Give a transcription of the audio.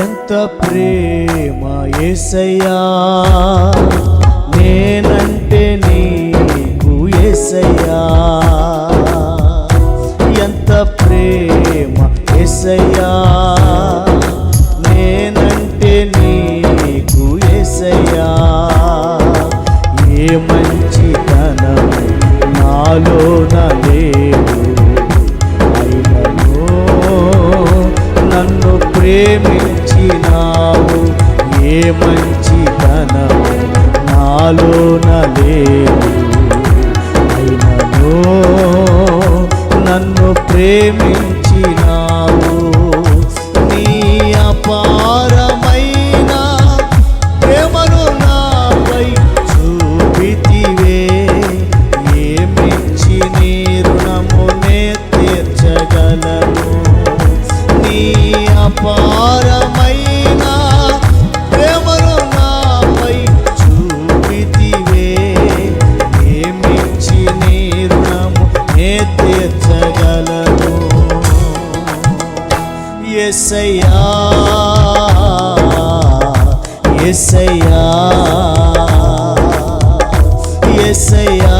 ఎంత ప్రేమ యేసయ్యా, నేనంటే నీకు యేసయ్యా. ఎంత ప్రేమ యేసయ్యా, నేనంటే నీకు యేసయ్యా. ఏ మంచితనం నాలోన లేదు, అయినను నన్ను ప్రేమించినావు. ఏ మంచితనం నాలోన లేదు, అయినను నన్ను ప్రేమించినావు. నీ అపారమైన ప్రేమను నాపై చూపితివే. ఏమిచ్చి నీ రుణమునే తీర్చగలను. నీ అపారమైన ప్రేమను నాపై చూపితివే. ఏమిచ్చి నీ రుణమునే తీర్చగలను. యేసయ్యా, యేసయ్యా, యేసయ్యా.